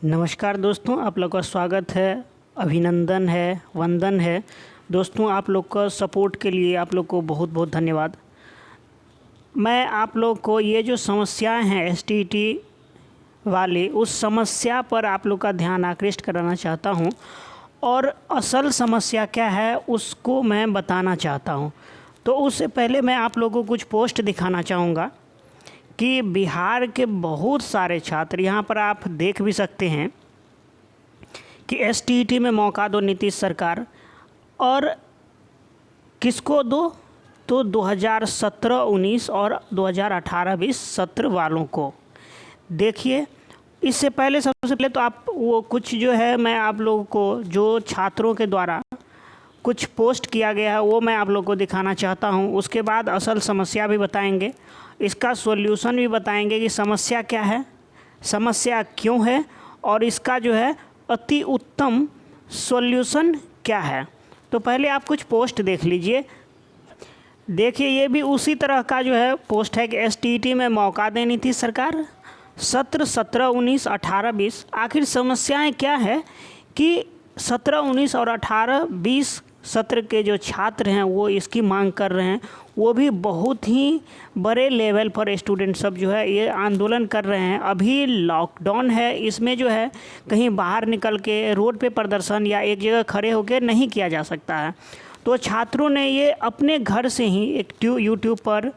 नमस्कार दोस्तों, आप लोग का स्वागत है, अभिनंदन है, वंदन है। दोस्तों, आप लोग का सपोर्ट के लिए आप लोग को बहुत बहुत धन्यवाद। मैं आप लोग को ये जो समस्याएं हैं एसटीईटी वाली, उस समस्या पर आप लोग का ध्यान आकृष्ट कराना चाहता हूं और असल समस्या क्या है उसको मैं बताना चाहता हूं। तो उससे पहले मैं आप लोगों को कुछ पोस्ट दिखाना चाहूँगा कि बिहार के बहुत सारे छात्र, यहाँ पर आप देख भी सकते हैं कि एसटीईटी में मौका दो नीतीश सरकार, और किसको दो, तो 2017-19 और 2018-20 सत्र वालों को। देखिए, इससे पहले सबसे पहले तो आप वो कुछ जो है मैं आप लोगों को जो छात्रों के द्वारा कुछ पोस्ट किया गया है वो मैं आप लोगों को दिखाना चाहता हूं। उसके बाद असल समस्या भी बताएंगे, इसका सॉल्यूशन भी बताएंगे कि समस्या क्या है, समस्या क्यों है और इसका जो है अति उत्तम सॉल्यूशन क्या है। तो पहले आप कुछ पोस्ट देख लीजिए। देखिए, ये भी उसी तरह का जो है पोस्ट है कि एसटीईटी में मौका देनी थी सरकार, सत्र 17-19 18-20। आखिर समस्याएं क्या है कि 17-19 और 18-20 सत्र के जो छात्र हैं वो इसकी मांग कर रहे हैं। वो भी बहुत ही बड़े लेवल पर स्टूडेंट सब जो है ये आंदोलन कर रहे हैं। अभी लॉकडाउन है, इसमें जो है कहीं बाहर निकल के रोड पे प्रदर्शन या एक जगह खड़े होकर नहीं किया जा सकता है। तो छात्रों ने ये अपने घर से ही एक यूट्यूब पर,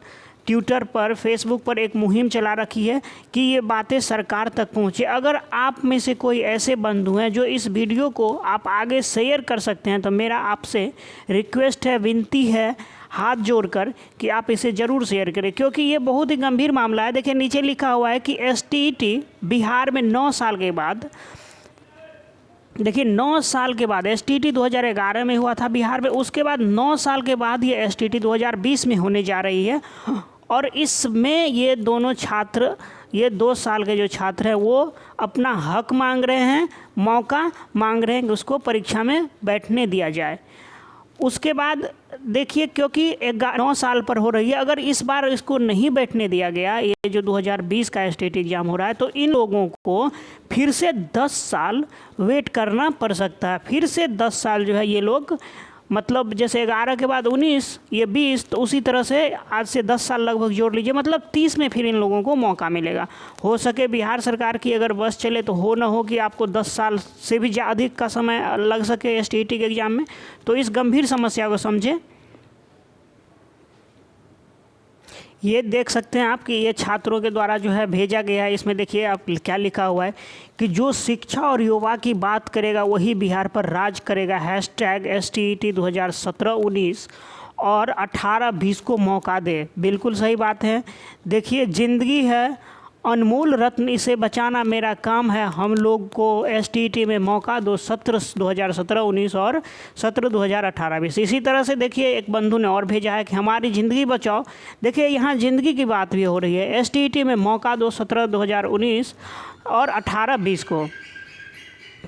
ट्विटर पर, फेसबुक पर एक मुहिम चला रखी है कि ये बातें सरकार तक पहुँचे। अगर आप में से कोई ऐसे बंधु हैं जो इस वीडियो को आप आगे शेयर कर सकते हैं तो मेरा आपसे रिक्वेस्ट है, विनती है हाथ जोड़कर कि आप इसे ज़रूर शेयर करें, क्योंकि ये बहुत ही गंभीर मामला है। देखिए, नीचे लिखा हुआ है कि एसटीईटी बिहार में 9 साल के बाद, देखिए 9 साल के बाद, एसटीईटी 2011 में हुआ था बिहार में, उसके बाद 9 साल के बाद ये एसटीईटी 2020 में होने जा रही है। और इसमें ये दोनों छात्र, ये 2 साल के जो छात्र हैं वो अपना हक मांग रहे हैं, मौका मांग रहे हैं कि उसको परीक्षा में बैठने दिया जाए। उसके बाद देखिए, क्योंकि 9 साल पर हो रही है, अगर इस बार इसको नहीं बैठने दिया गया, ये जो 2020 का एसटीईटी एग्ज़ाम हो रहा है, तो इन लोगों को फिर से 10 साल वेट करना पड़ सकता है। फिर से 10 साल जो है ये लोग, मतलब जैसे 11 के बाद 19, ये 20, तो उसी तरह से आज से 10 साल लगभग जोड़ लीजिए, मतलब 30 में फिर इन लोगों को मौका मिलेगा। हो सके बिहार सरकार की अगर बस चले तो हो ना हो कि आपको 10 साल से भी अधिक का समय लग सके एसटीईटी के एग्ज़ाम में। तो इस गंभीर समस्या को समझें। ये देख सकते हैं आप कि ये छात्रों के द्वारा जो है भेजा गया है। इसमें देखिए आप क्या लिखा हुआ है कि जो शिक्षा और युवा की बात करेगा वही बिहार पर राज करेगा। हैशटैग एसटीईटी 2017-19 और 18-20 को मौका दे। बिल्कुल सही बात है। देखिए, ज़िंदगी है अनमोल रत्न, इसे बचाना मेरा काम है। हम लोग को एसटीईटी में मौका दो, सत्र 2017-19 और सत्र 2018-20। इसी तरह से देखिए एक बंधु ने और भेजा है कि हमारी ज़िंदगी बचाओ। देखिए, यहाँ ज़िंदगी की बात भी हो रही है। एसटीईटी में मौका दो, सत्र 2019 और 18-20 को।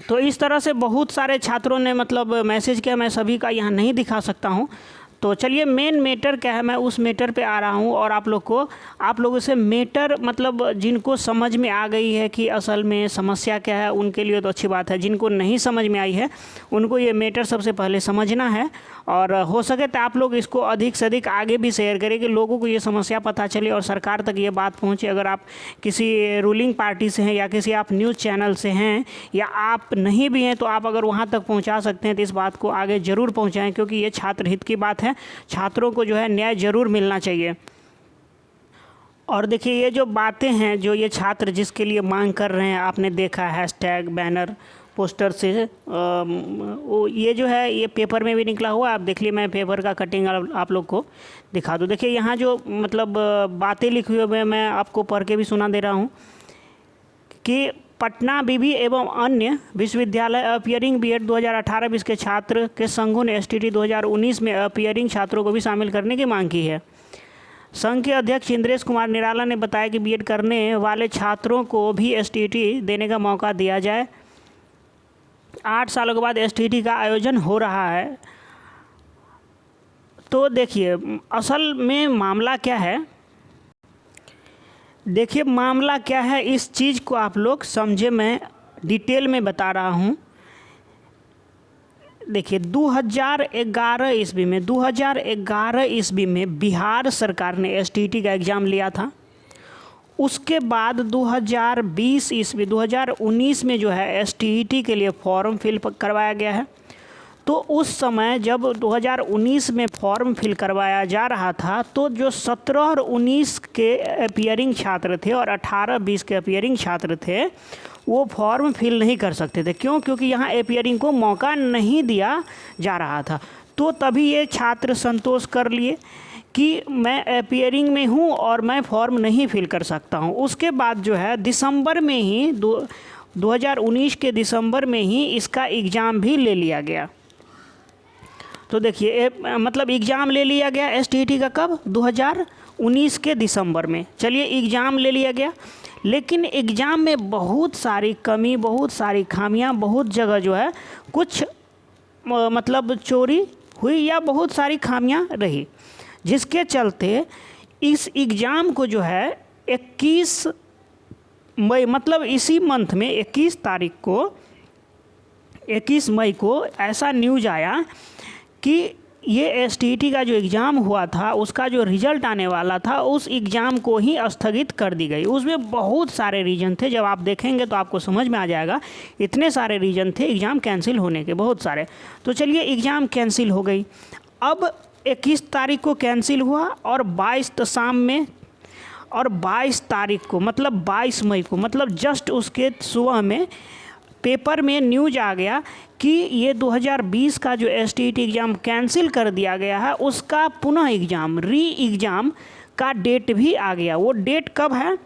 तो इस तरह से बहुत सारे छात्रों ने मतलब मैसेज किया। मैं सभी का यहाँ नहीं दिखा सकता हूँ। तो चलिए, मेन मैटर क्या है, मैं उस मैटर पे आ रहा हूँ और आप लोगों से मैटर, मतलब जिनको समझ में आ गई है कि असल में समस्या क्या है उनके लिए तो अच्छी बात है। जिनको नहीं समझ में आई है उनको ये मैटर सबसे पहले समझना है, और हो सके तो आप लोग इसको अधिक से अधिक आगे भी शेयर करें कि लोगों को ये समस्या पता चले और सरकार तक ये बात पहुँचे। अगर आप किसी रूलिंग पार्टी से हैं या किसी आप न्यूज़ चैनल से हैं या आप नहीं भी हैं, तो आप अगर वहाँ तक पहुँचा सकते हैं तो इस बात को आगे ज़रूर पहुँचाएँ, क्योंकि ये छात्र हित की बात है। छात्रों को जो है न्याय जरूर मिलना चाहिए। और देखिए, ये जो बातें हैं जो ये छात्र जिसके लिए मांग कर रहे हैं, आपने देखा हैशटैग, बैनर, पोस्टर से, वो ये जो है ये पेपर में भी निकला हुआ। आप देख लिए, मैं पेपर का कटिंग आप लोग को दिखा दूँ। देखिए, यहाँ जो मतलब बातें लिखी हुई है मैं आपको पढ़ के भी सुना दे रहा हूँ कि पटना विवि एवं अन्य विश्वविद्यालय अपीयरिंग बीएड 2018-20 के छात्र के संघों ने एसटीईटी 2019 में अपीयरिंग छात्रों को भी शामिल करने की मांग की है। संघ के अध्यक्ष इंद्रेश कुमार निराला ने बताया कि बीएड करने वाले छात्रों को भी एसटीईटी देने का मौका दिया जाए। 8 सालों के बाद एसटीईटी का आयोजन हो रहा है। तो देखिए, असल में मामला क्या है, देखिए मामला क्या है, इस चीज़ को आप लोग समझे। मैं डिटेल में बता रहा हूँ। देखिए 2011 ईस्वी में बिहार सरकार ने एसटीईटी का एग्ज़ाम लिया था। उसके बाद 2019 में जो है एसटीईटी के लिए फॉर्म फिल करवाया गया है। तो उस समय जब 2019 में फॉर्म फिल करवाया जा रहा था तो जो 17 और 19 के अपीयरिंग छात्र थे और 18-20 के अपीयरिंग छात्र थे वो फॉर्म फिल नहीं कर सकते थे। क्यों? क्योंकि यहाँ अपीयरिंग को मौका नहीं दिया जा रहा था। तो तभी ये छात्र संतोष कर लिए कि मैं अपीयरिंग में हूँ और मैं फॉर्म नहीं फिल कर सकता हूँ। उसके बाद जो है दिसंबर में ही 2019 के दिसंबर में ही इसका एग्ज़ाम भी ले लिया गया। तो देखिए मतलब एग्ज़ाम ले लिया गया एसटीईटी का कब? 2019 के दिसंबर में। चलिए एग्ज़ाम ले लिया गया, लेकिन एग्ज़ाम में बहुत सारी कमी, बहुत सारी खामियां, बहुत जगह जो है कुछ मतलब चोरी हुई या बहुत सारी खामियां रही, जिसके चलते इस एग्ज़ाम को जो है 21 मई मतलब इसी मंथ में 21 मई को ऐसा न्यूज़ आया कि ये एसटीईटी का जो एग्ज़ाम हुआ था उसका जो रिज़ल्ट आने वाला था उस एग्ज़ाम को ही स्थगित कर दी गई। उसमें बहुत सारे रीज़न थे, जब आप देखेंगे तो आपको समझ में आ जाएगा। इतने सारे रीज़न थे एग्ज़ाम कैंसिल होने के, बहुत सारे। तो चलिए एग्ज़ाम कैंसिल हो गई। अब 21 तारीख को कैंसिल हुआ और 22 शाम में और 22 तारीख को मतलब 22 मई को मतलब जस्ट उसके सुबह में पेपर में न्यूज़ आ गया कि ये 2020 का जो एसटीईटी एग्ज़ाम कैंसिल कर दिया गया है उसका पुनः एग्ज़ाम एग्ज़ाम का डेट भी आ गया। वो डेट कब है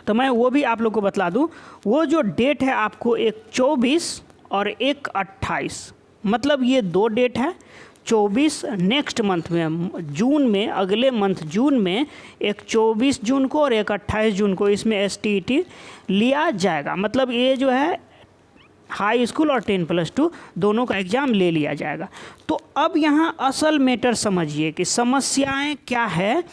तो मैं वो भी आप लोग को बतला दूं। वो जो डेट है आपको एक 24 और एक 28, मतलब ये 2 डेट है। 24 नेक्स्ट मंथ में जून में, अगले मंथ जून में एक 24 जून को और एक 28 जून को इसमें एसटीईटी लिया जाएगा। मतलब ये जो है हाई स्कूल और 10+2 दोनों का एग्ज़ाम ले लिया जाएगा। तो अब यहाँ असल मैटर समझिए कि समस्याएं क्या है।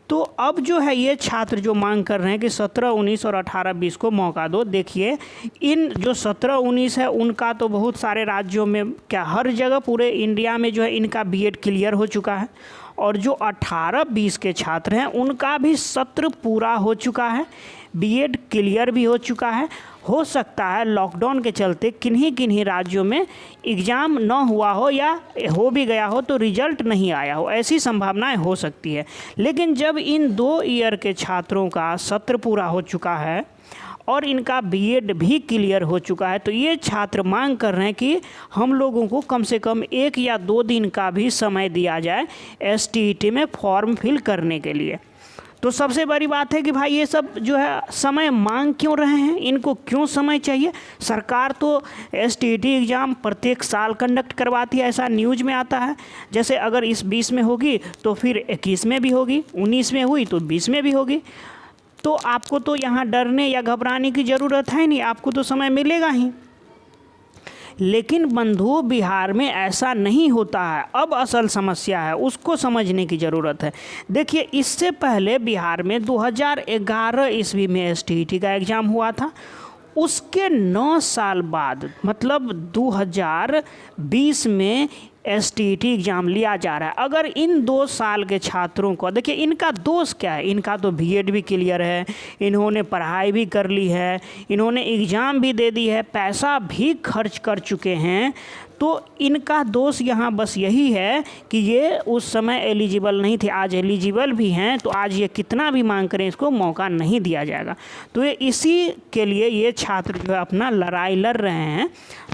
तो अब जो है ये छात्र जो मांग कर रहे हैं कि 17, 19 और 18, 20 को मौका दो। देखिए इन जो 17, 19 है उनका तो बहुत सारे राज्यों में, क्या हर जगह पूरे इंडिया में जो है इनका बीएड क्लियर हो चुका है। और जो 18, 20 के छात्र हैं उनका भी सत्र पूरा हो चुका है, बीएड क्लियर भी हो चुका है। हो सकता है लॉकडाउन के चलते किन्हीं राज्यों में एग्ज़ाम न हुआ हो या हो भी गया हो तो रिजल्ट नहीं आया हो, ऐसी संभावनाएं हो सकती है। लेकिन जब इन 2 ईयर के छात्रों का सत्र पूरा हो चुका है और इनका बीएड भी क्लियर हो चुका है तो ये छात्र मांग कर रहे हैं कि हम लोगों को कम से कम 1 या 2 दिन का भी समय दिया जाए एसटीईटी में फॉर्म फिल करने के लिए। तो सबसे बड़ी बात है कि भाई ये सब जो है समय मांग क्यों रहे हैं, इनको क्यों समय चाहिए? सरकार तो एसटीईटी एग्ज़ाम प्रत्येक साल कंडक्ट करवाती है, ऐसा न्यूज़ में आता है। जैसे अगर इस 20 में होगी तो फिर 21 में भी होगी, 19 में हुई तो 20 में भी होगी। तो आपको तो यहाँ डरने या घबराने की ज़रूरत है नहीं, आपको तो समय मिलेगा ही। लेकिन बंधु बिहार में ऐसा नहीं होता है। अब असल समस्या है उसको समझने की ज़रूरत है। देखिए इससे पहले बिहार में 2011 ईस्वी में एसटीईटी का एग्ज़ाम हुआ था। उसके 9 साल बाद मतलब 2020 में एसटीईटी एग्ज़ाम लिया जा रहा है। अगर इन 2 साल के छात्रों को, देखिए इनका दोष क्या है, इनका तो बीएड भी क्लियर है, इन्होंने पढ़ाई भी कर ली है, इन्होंने एग्ज़ाम भी दे दी है, पैसा भी खर्च कर चुके हैं। तो इनका दोष यहाँ बस यही है कि ये उस समय एलिजिबल नहीं थे, आज एलिजिबल भी हैं तो आज ये कितना भी मांग करें इसको मौका नहीं दिया जाएगा। तो ये इसी के लिए ये छात्र जो है अपना लड़ाई लड़ रहे हैं।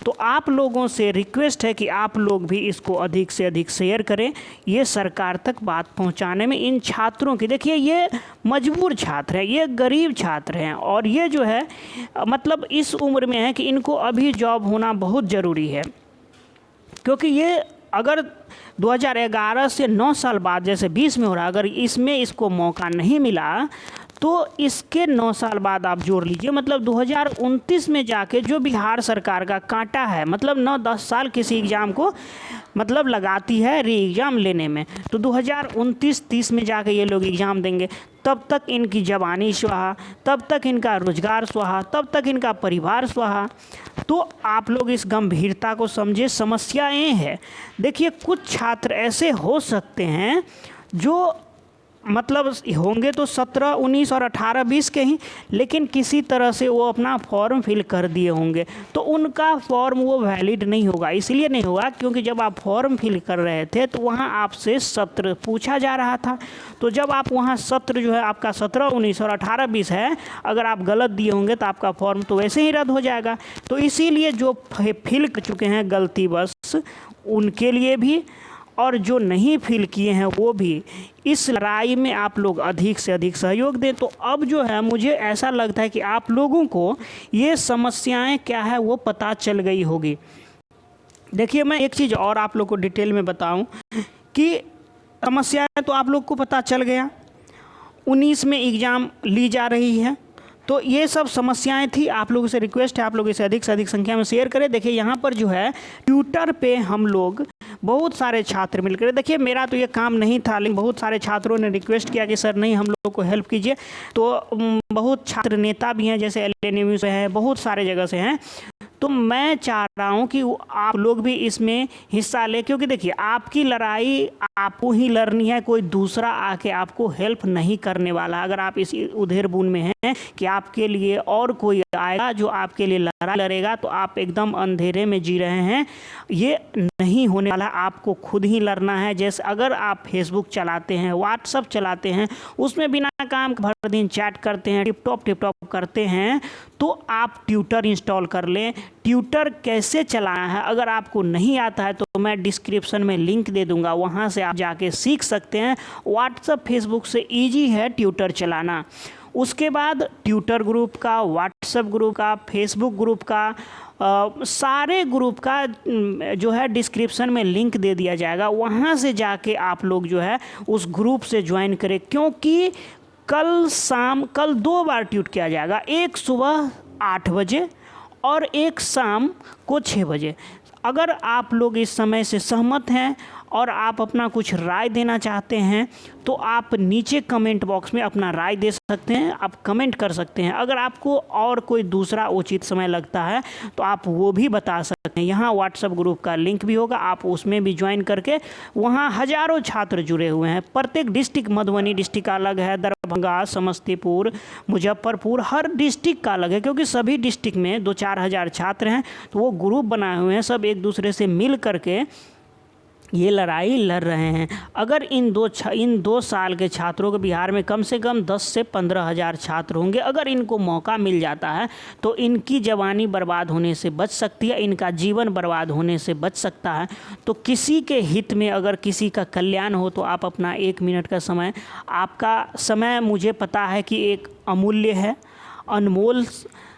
तो आप लोगों से रिक्वेस्ट है कि आप लोग भी इसको अधिक से अधिक शेयर करें, ये सरकार तक बात पहुंचाने में इन छात्रों की। देखिए ये मजबूर छात्र हैं, ये गरीब छात्र हैं और ये जो है मतलब इस उम्र में है कि इनको अभी जॉब होना बहुत ज़रूरी है। क्योंकि ये अगर 2011 से 9 साल बाद जैसे 20 में हो रहा, अगर इसमें इसको मौका नहीं मिला तो इसके 9 साल बाद आप जोड़ लीजिए, मतलब 2029 में जाके जो बिहार सरकार का कांटा है, मतलब 9-10 साल किसी एग्ज़ाम को मतलब लगाती है री एग्ज़ाम लेने में, तो 2029-30 में जाके ये लोग एग्ज़ाम देंगे। तब तक इनकी जवानी स्वाहा, तब तक इनका रोजगार स्वाहा, तब तक इनका परिवार स्वाहा। तो आप लोग इस गंभीरता को समझे। समस्याएं हैं, देखिए कुछ छात्र ऐसे हो सकते हैं जो मतलब होंगे तो 17, 19 और 18, 20 के ही, लेकिन किसी तरह से वो अपना फॉर्म फिल कर दिए होंगे, तो उनका फॉर्म वो वैलिड नहीं होगा। इसलिए नहीं होगा क्योंकि जब आप फॉर्म फिल कर रहे थे तो वहाँ आपसे सत्र पूछा जा रहा था। तो जब आप वहाँ सत्र जो है आपका 17, 19 और 18, 20 है, अगर आप गलत दिए होंगे तो आपका फॉर्म तो वैसे ही रद्द हो जाएगा। तो इसीलिए जो फिल कर चुके हैं गलतीवश उनके लिए भी, और जो नहीं फिल किए हैं वो भी, इस लड़ाई में आप लोग अधिक से अधिक सहयोग दें। तो अब जो है मुझे ऐसा लगता है कि आप लोगों को ये समस्याएं क्या है वो पता चल गई होगी। देखिए मैं एक चीज़ और आप लोग को डिटेल में बताऊं कि समस्याएं तो आप लोग को पता चल गया, 19 में एग्ज़ाम ली जा रही है, तो ये सब समस्याएं थी। आप लोगों से रिक्वेस्ट है आप लोग इसे अधिक से अधिक संख्या में शेयर करें। देखिए यहाँ पर जो है ट्विटर पे हम लोग बहुत सारे छात्र मिलकर, देखिए मेरा तो ये काम नहीं था, लेकिन बहुत सारे छात्रों ने रिक्वेस्ट किया कि सर नहीं हम लोग को हेल्प कीजिए। तो बहुत छात्र नेता भी हैं, जैसे LNU से हैं, बहुत सारे जगह से हैं। तो मैं चाह रहा हूँ कि आप लोग भी इसमें हिस्सा लें, क्योंकि देखिए आपकी लड़ाई आपको ही लड़नी है, कोई दूसरा आके आपको हेल्प नहीं करने वाला। अगर आप इस उधेर बुन में हैं कि आपके लिए और कोई आएगा जो आपके लिए लड़ाई लड़ेगा, तो आप एकदम अंधेरे में जी रहे हैं। ये नहीं होने वाला, आपको खुद ही लड़ना है। जैसे अगर आप फेसबुक चलाते हैं, व्हाट्सअप चलाते हैं, उसमें बिना काम भर दिन चैट करते हैं, टिप टॉप करते हैं, तो आप ट्विटर इंस्टॉल कर लें। ट्विटर कैसे चलाना है अगर आपको नहीं आता है तो मैं डिस्क्रिप्शन में लिंक दे दूंगा, वहाँ से आप जाके सीख सकते हैं। व्हाट्सअप फेसबुक से ईजी है ट्विटर चलाना। उसके बाद ट्विटर ग्रुप का, व्हाट्सएप ग्रुप का, फेसबुक ग्रुप का, सारे ग्रुप का जो है डिस्क्रिप्शन में लिंक दे दिया जाएगा, वहाँ से जाके आप लोग जो है उस ग्रुप से ज्वाइन करें। क्योंकि कल 2 बार ट्वीट किया जाएगा, एक सुबह 8 बजे और एक शाम को 6 बजे। अगर आप लोग इस समय से सहमत हैं और आप अपना कुछ राय देना चाहते हैं तो आप नीचे कमेंट बॉक्स में अपना राय दे सकते हैं, आप कमेंट कर सकते हैं। अगर आपको और कोई दूसरा उचित समय लगता है तो आप वो भी बता सकते हैं। यहाँ व्हाट्सएप ग्रुप का लिंक भी होगा, आप उसमें भी ज्वाइन करके, वहाँ हज़ारों छात्र जुड़े हुए हैं। प्रत्येक डिस्ट्रिक्ट, मधुबनी डिस्ट्रिक्ट अलग है, दरभंगा, समस्तीपुर, मुजफ्फरपुर, हर डिस्ट्रिक्ट का अलग है, क्योंकि सभी डिस्ट्रिक्ट में 2-4 हज़ार छात्र हैं। तो वो ग्रुप बनाए हुए हैं, सब एक दूसरे से मिल करके ये लड़ाई लड़ रहे हैं। अगर इन 2 साल के छात्रों को बिहार में कम से कम 10 से 15 हज़ार छात्र होंगे, अगर इनको मौका मिल जाता है तो इनकी जवानी बर्बाद होने से बच सकती है, इनका जीवन बर्बाद होने से बच सकता है। तो किसी के हित में अगर किसी का कल्याण हो तो आप अपना 1 मिनट का समय, आपका समय मुझे पता है कि एक अमूल्य है, अनमोल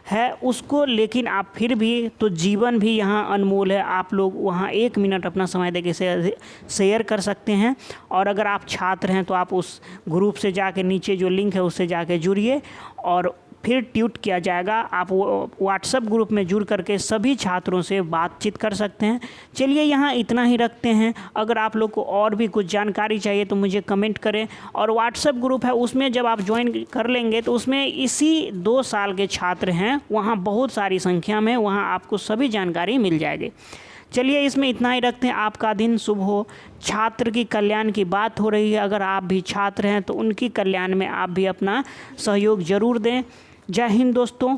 है उसको, लेकिन आप फिर भी तो जीवन भी यहाँ अनमोल है। आप लोग वहाँ 1 मिनट अपना समय देके शेयर कर सकते हैं। और अगर आप छात्र हैं तो आप उस ग्रुप से जाके नीचे जो लिंक है उससे जाके जुड़िए और फिर ट्वीट किया जाएगा। आप व्हाट्सएप ग्रुप में जुड़ करके सभी छात्रों से बातचीत कर सकते हैं। चलिए यहाँ इतना ही रखते हैं। अगर आप लोग को और भी कुछ जानकारी चाहिए तो मुझे कमेंट करें। और व्हाट्सएप ग्रुप है, उसमें जब आप ज्वाइन कर लेंगे तो उसमें इसी 2 साल के छात्र हैं, वहाँ बहुत सारी संख्या में, वहाँ आपको सभी जानकारी मिल जाएगी। चलिए इसमें इतना ही रखते हैं। आपका दिन शुभ हो। छात्र की कल्याण की बात हो रही है, अगर आप भी छात्र हैं तो उनकी कल्याण में आप भी अपना सहयोग ज़रूर दें। जय हिंद दोस्तों,